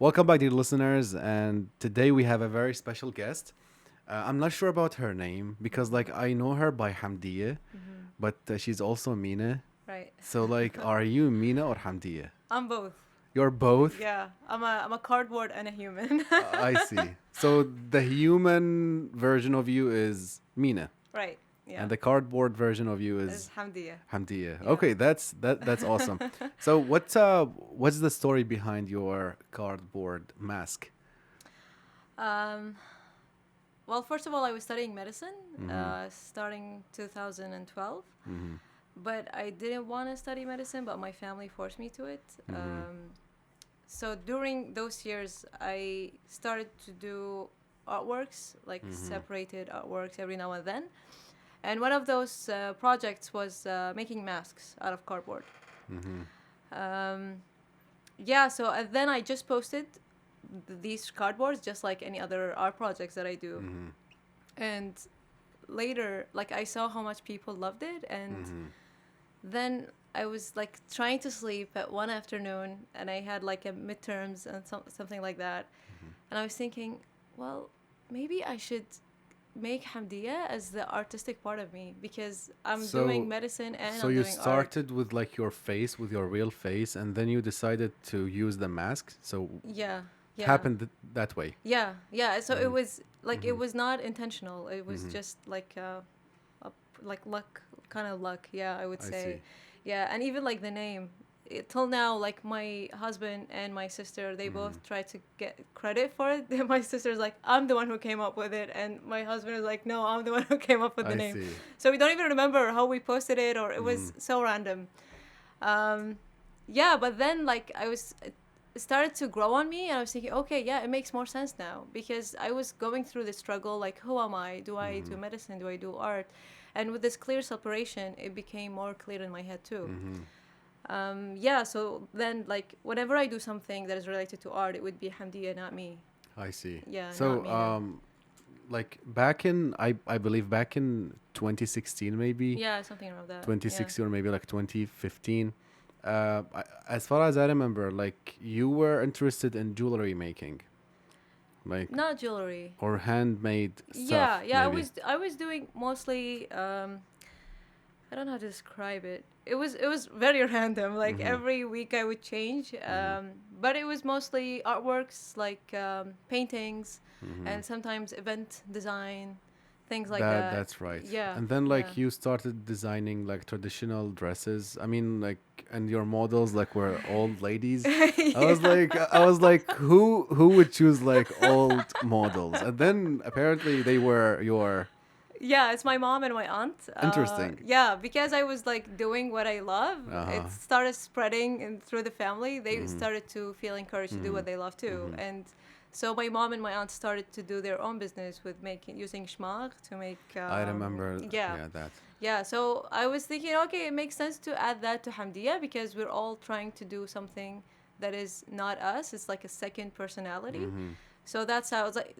Welcome back, dear listeners. And today we have a very special guest. I'm not sure about her name because, like, I know her by Hamdiya, but she's also Mina. Right. So, like, are you Mina or Hamdiya? I'm both. You're both? Yeah. I'm a cardboard and a human. I see. So, the human version of you is Mina, Right. Yeah. and the cardboard version of you Is is Hamdiya. Hamdiya. Yeah. Okay, that's awesome. So, what's the story behind your cardboard mask? Um, well, first of all, I was studying medicine, starting 2012. Mm-hmm. But I didn't want to study medicine, but my family forced me to it. So during those years, I started to do artworks, like separated artworks every now and then. And one of those projects was making masks out of cardboard. Um, yeah, so then I just posted these cardboards just like any other art projects that I do. And later, like, I saw how much people loved it, and then I was like trying to sleep at one afternoon, and I had like a midterms and something like that. And I was thinking, well, maybe I should make Hamdiya as the artistic part of me, because I'm doing medicine and So I'm you doing art. started with like your face, with your real face, and then you decided to use the mask. So Yeah. it Yeah. happened that way. Yeah. Yeah. So it was like, it was not intentional. It was just like like luck, kind of luck. Yeah, I would I say. see. Yeah, and even like the name. Till now, like my husband and my sister, they both try to get credit for it. My sister's like, I'm the one who came up with it, and my husband is like, no, I'm the one who came up with the I name. see. So we don't even remember how we posted it, or it was so random. Yeah, but then like it started to grow on me, and I was thinking, okay, yeah, it makes more sense now, because I was going through the struggle, like, who am I? Do I do medicine? Do I do art? And with this clear separation, it became more clear in my head too. Yeah, so then like whenever I do something that is related to art, it would be Hamdiya, not me. I see. Yeah, So not Mina. like back in I believe back in 2016 maybe Yeah, something around that. 2016 or maybe like 2015. As far as I remember, like you were interested in jewelry making, like Not jewelry. or handmade Yeah, stuff, yeah. maybe. I was doing mostly. I don't know how to describe it. It was very random. Like every week I would change. But it was mostly artworks, like paintings, and sometimes event design, things like that. That's right. Yeah. And then Yeah. like you started designing like traditional dresses. I mean, like, and your models like were old ladies. I was like, who would choose like old models? And then apparently they were your Yeah, it's my mom and my aunt. interesting. Yeah, because I was like doing what I love, Uh-huh. it started spreading through the family. They started to feel encouraged to do what they love too, and so my mom and my aunt started to do their own business with using schmag to make. I remember. Yeah, That. yeah. So I was thinking, okay, it makes sense to add that to Hamdiya, because we're all trying to do something that is not us. It's like a second personality. So that's how it's like.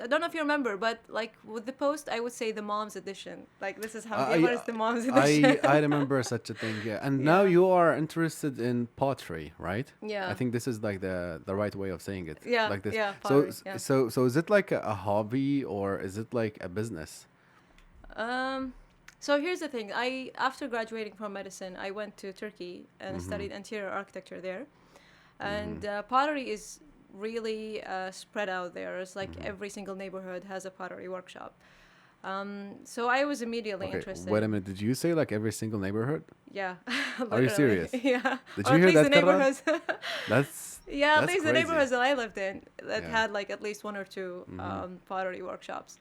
I don't know if you remember, but like with the post, I would say the mom's edition. Like, this is Hamdiya, but it's the mom's edition. I remember such a thing. Yeah. And now Yeah. you are interested in pottery, right? Yeah. I think this is like the right way of saying it. Yeah, Like this. yeah, So pottery, yeah. so is it like a hobby or is it like a business? So here's the thing. After graduating from medicine, I went to Turkey and studied interior architecture there. And pottery is really spread out there. It's like every single neighborhood has a pottery workshop. So I was immediately Okay. interested. Wait a minute. Did you say like every single neighborhood? Yeah. Are you literally. serious? Yeah. Did Or you at hear least that, the Karan? neighborhoods. That's Yeah, at that's least the crazy. neighborhoods that I lived in that Yeah. had like at least one or two pottery workshops.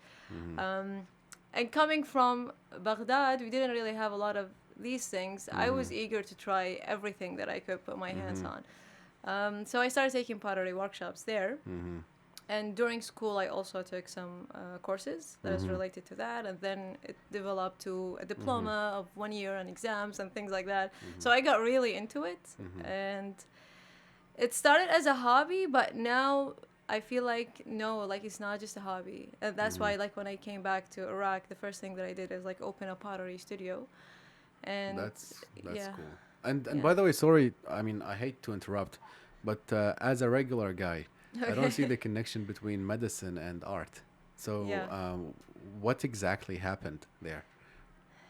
And coming from Baghdad, we didn't really have a lot of these things. I was eager to try everything that I could put my hands on. So I started taking pottery workshops there. And during school, I also took some courses that is related to that. And then it developed to a diploma of 1 year and exams and things like that. So I got really into it. And it started as a hobby, but now I feel like, no, like it's not just a hobby. And that's why, like, when I came back to Iraq, the first thing that I did is like open a pottery studio. And That's yeah. cool. And Yeah. by the way, sorry, I mean I hate to interrupt, but as a regular guy, I don't see the connection between medicine and art. So, Yeah. what exactly happened there?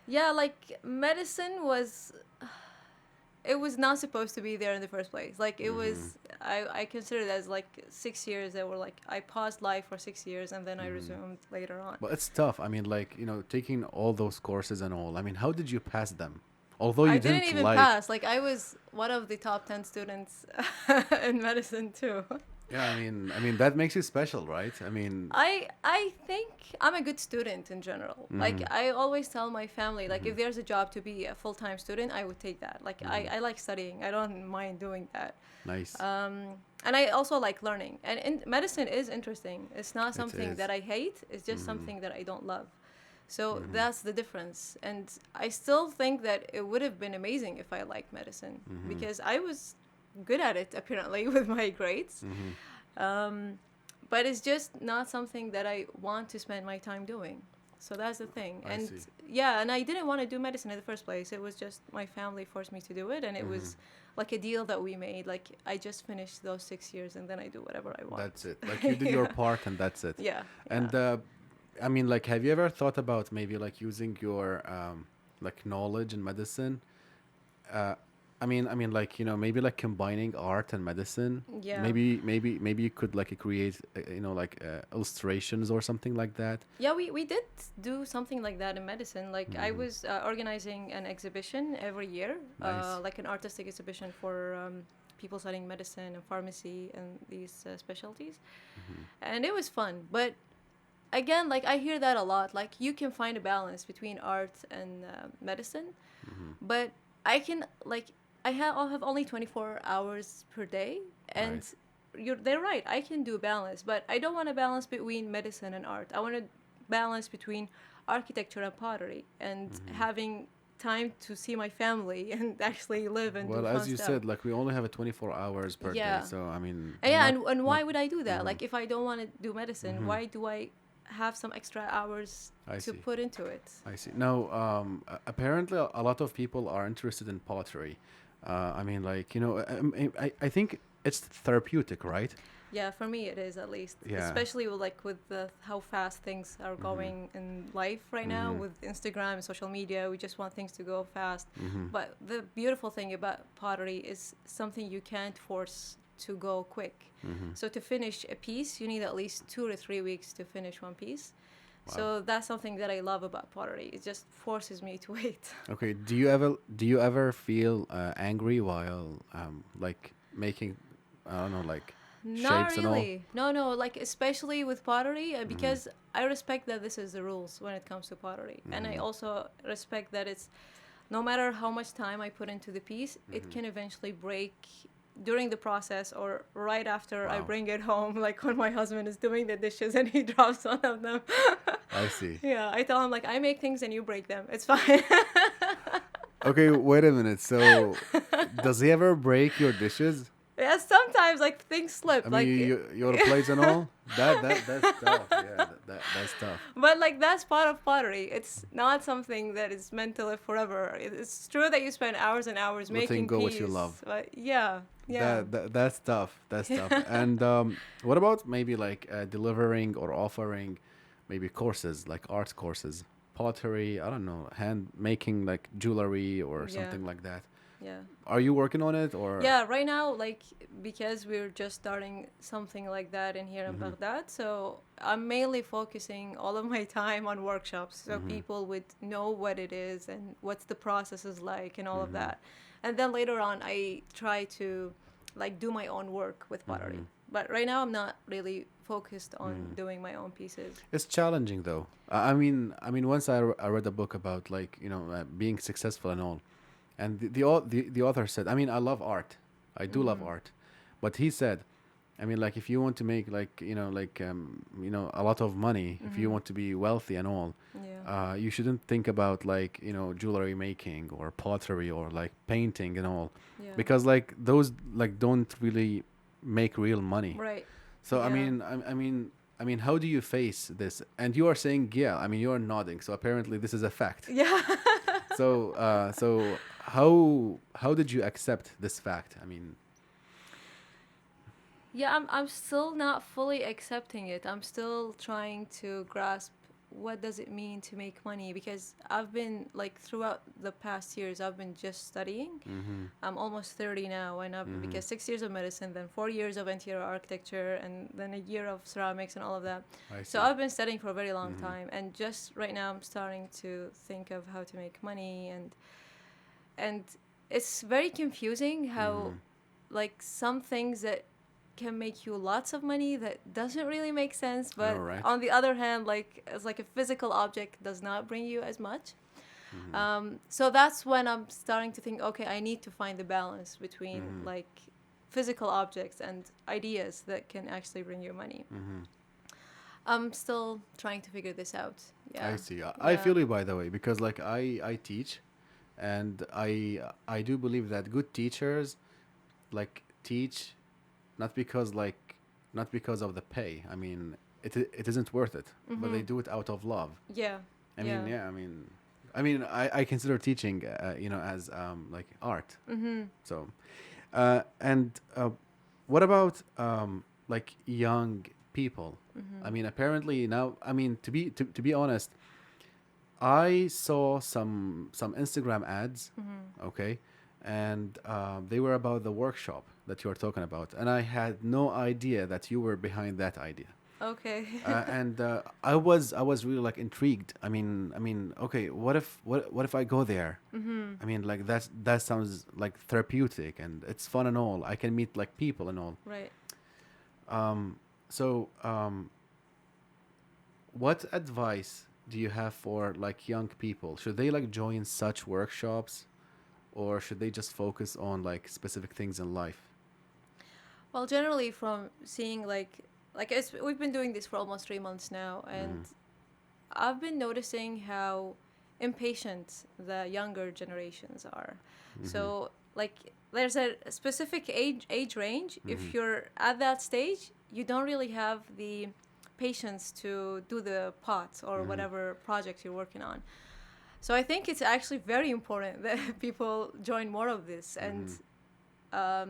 Yeah, like medicine was, it was not supposed to be there in the first place. Like it was, I consider it as like 6 years that were like, I paused life for 6 years and then I resumed later on. But it's tough. I mean, like, taking all those courses and all. I mean, how did you pass them? Although I you didn't didn't even like. pass. Like I was one of the top 10 students in medicine too. Yeah, I mean that makes you special, right? I mean. I think I'm a good student in general. Like I always tell my family, like if there's a job to be a full-time student, I would take that. Like I like studying. I don't mind doing that. Nice. And I also like learning. And medicine is interesting. It's not something is. that I hate. It's just something that I don't love. So that's the difference. And I still think that it would have been amazing if I liked medicine because I was good at it apparently with my grades. But it's just not something that I want to spend my time doing. So that's the thing. I And see. yeah, and I didn't want to do medicine in the first place. It was just my family forced me to do it, and it was like a deal that we made. Like I just finished those 6 years and then I do whatever I want. That's it. Like you did your part and that's it. Yeah. And I mean, like, have you ever thought about maybe like using your like knowledge in medicine? I mean, like maybe like combining art and medicine. Yeah. Maybe you could like create like illustrations or something like that. Yeah, we did do something like that in medicine. Like I was organizing an exhibition every year, Nice. like an artistic exhibition for people studying medicine and pharmacy and these specialties, and it was fun. But again, like I hear that a lot. Like you can find a balance between art and medicine, but I can like I'll have only 24 hours per day, and they're right. I can do balance, but I don't want to balance between medicine and art. I want to balance between architecture and pottery, and having time to see my family and actually live and Well, do fun as you stuff. said, like we only have a 24 hours per Yeah. day. So I mean. Yeah, not- and why would I do that? Like if I don't want to do medicine, why do I have some extra hours I to see. put into it? I see. Now, apparently, a lot of people are interested in pottery. I mean, like I think it's therapeutic, right? Yeah, for me it is at least. Yeah. Especially with how fast things are going in life right now with Instagram and social media. We just want things to go fast. But the beautiful thing about pottery is something you can't force to go quick. So to finish a piece, you need at least 2 to 3 weeks to finish one piece. So that's something that I love about pottery. It just forces me to wait. Okay. Do you ever feel angry while like making I don't know like Not shapes and all? really. No. Like especially with pottery, because I respect that this is the rules when it comes to pottery, and I also respect that it's no matter how much time I put into the piece, it can eventually break during the process or right after I Wow. bring it home. Like when my husband is doing the dishes and he drops one of them. I see. Yeah, I tell him like I make things and you break them. It's fine. Okay, wait a minute. So, does he ever break your dishes? Yeah, sometimes like things slip. I mean, like your plates and all. That's tough. Yeah, that's tough. But like that's part of pottery. It's not something that is meant to live forever. It's true that you spend hours and hours Letting making go peas. what you love. But yeah. That's tough. That's tough. And what about maybe like delivering or offering maybe courses like art courses, pottery? I don't know, hand making like jewelry or Yeah. something like that. Yeah. Are you working on it or? Yeah, right now, like, because we're just starting something like that in here in Baghdad, so I'm mainly focusing all of my time on workshops so people would know what it is and what the process is like and all of that. And then later on, I try to, like, do my own work with pottery. But right now, I'm not really focused on doing my own pieces. It's challenging though. I mean, once I read a book about like being successful and all, and the author said, I mean, I love art, I do love art, but he said, I mean, like if you want to make like a lot of money, if you want to be wealthy and all, Yeah. you shouldn't think about like jewelry making or pottery or like painting and all, Yeah. because like those like don't really make real money. Right. So Yeah. I mean, how do you face this? And you are saying, yeah. I mean, you are nodding. So apparently, this is a fact. Yeah. So how did you accept this fact? I mean, Yeah, I'm still not fully accepting it. I'm still trying to grasp what does it mean to make money, because I've been like throughout the past years I've been just studying. Mm-hmm. I'm almost 30 now, and I've Mm-hmm. because 6 years of medicine, then 4 years of interior architecture, and then a year of ceramics and all of that. I So see. I've been studying for a very long Mm-hmm. time, and just right now I'm starting to think of how to make money, and it's very confusing how Mm-hmm. like some things that can make you lots of money that doesn't really make sense, I know, but right? on the other hand, like as like a physical object does not bring you as much. Mm-hmm. So that's when I'm starting to think, okay, I need to find the balance between Mm-hmm. like physical objects and ideas that can actually bring you money. Mm-hmm. I'm still trying to figure this out. I Yeah. see. I Yeah. feel you, by the way, because like I teach, and I do believe that good teachers like teach not because like not because of the pay. I mean, it isn't worth it, but they Mhm. do it out of love. Yeah. I mean, Yeah. yeah. I mean, I consider teaching, as like art. Mhm. So, and what about like young people? I Mhm. mean, apparently now. I mean, to be honest, I saw some Instagram ads, Mhm. okay, and they were about the workshop that you were talking about, and I had no idea that you were behind that idea. Okay. And I was really like intrigued. Okay, what if I go there? Mhm. I mean, like that sounds like therapeutic and it's fun and all. I can meet like people and all. Right. Um, so what advice do you have for like young people? Should they like join such workshops, or should they just focus on like specific things in life? Well, generally from seeing we've been doing this for almost 3 months now, and Mm-hmm. I've been noticing how impatient the younger generations are. Mm-hmm. So like there's a specific age range. Mm-hmm. If you're at that stage, you don't really have the patience to do the pots or Mm-hmm. whatever project you're working on. So I think it's actually very important that people join more of this and Mm-hmm. um,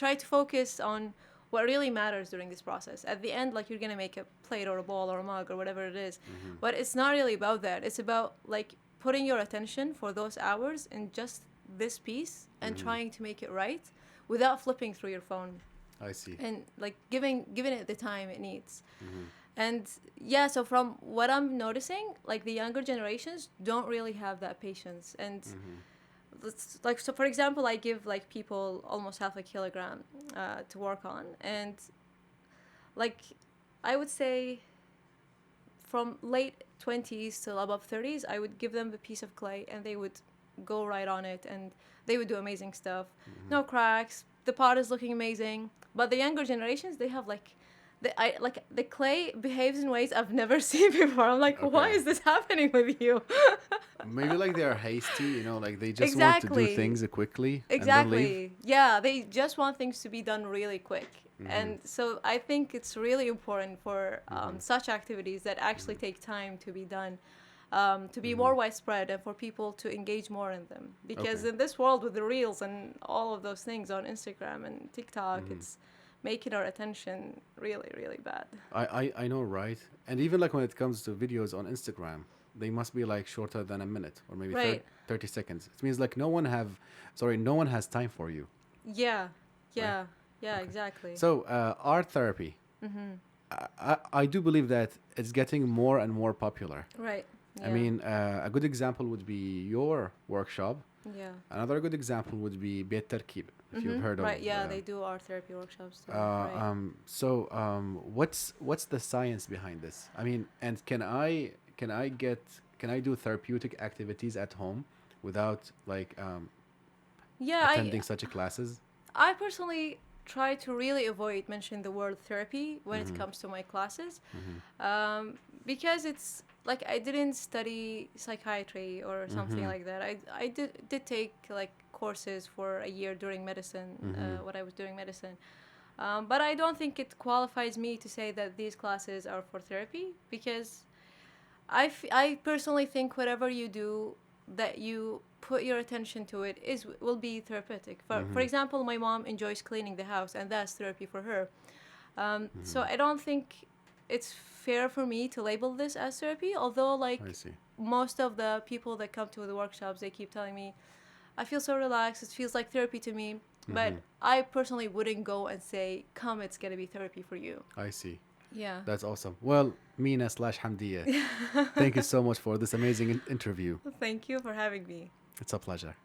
try to focus on what really matters during this process. At the end, like you're gonna make a plate or a bowl or a mug or whatever it is, Mm-hmm. but it's not really about that. It's about like putting your attention for those hours in just this piece and Mm-hmm. trying to make it right without flipping through your phone I see. and like giving it the time it needs. Mm-hmm. And yeah, so from what I'm noticing, like the younger generations don't really have that patience. And Mm-hmm. like so for example, I give like people almost half a kilogram to work on, and like I would say from late 20s till above 30s, I would give them a piece of clay and they would go right on it and they would do amazing stuff. Mm-hmm. No cracks, the pot is looking amazing. But the younger generations, they have like the clay behaves in ways I've never seen before. I'm like, why Okay. is this happening with you? Maybe like they are hasty, like they just want to do Exactly. things quickly and then leave. Exactly. Yeah, they just want things to be done really quick. Mm-hmm. And so I think it's really important for Mm-hmm. such activities that actually take time to be done, to be Mm-hmm. more widespread and for people to engage more in them. Because Okay. in this world with the reels and all of those things on Instagram and TikTok, Mm-hmm. it's making our attention really, really bad. I know, right? And even like when it comes to videos on Instagram, they must be like shorter than a minute or maybe Right. 30 seconds. It means like no one has time for you, Yeah. Yeah. right? Yeah, Okay. exactly. So art therapy, Mm-hmm. I do believe that it's getting more and more popular. Right. Yeah. I mean, a good example would be your workshop. yeah. Another good example would be بالتركيب, if you've heard of. Right, yeah, they do art therapy workshops too. Uh, Right. so what's the science behind this? I mean, and can I do therapeutic activities at home without like Yeah, attending such classes? I personally try to really avoid mentioning the word therapy when it Mm-hmm. comes to my classes, Mm-hmm. because it's like I didn't study psychiatry or something Mm-hmm. like that. I did take like courses for a year during medicine, Mm-hmm. when I was doing medicine. But I don't think it qualifies me to say that these classes are for therapy, because I personally think whatever you do that you put your attention to it will be therapeutic. For example, my mom enjoys cleaning the house, and that's therapy for her. So I don't think it's fair for me to label this as therapy, although like most of the people that come to the workshops, they keep telling me, I feel so relaxed, it feels like therapy to me. But I personally wouldn't go and say, come, it's going to be therapy for you. I see. Yeah. That's awesome. Well, mina/Hamdiya, thank you so much for this amazing interview. Thank you for having me. It's a pleasure.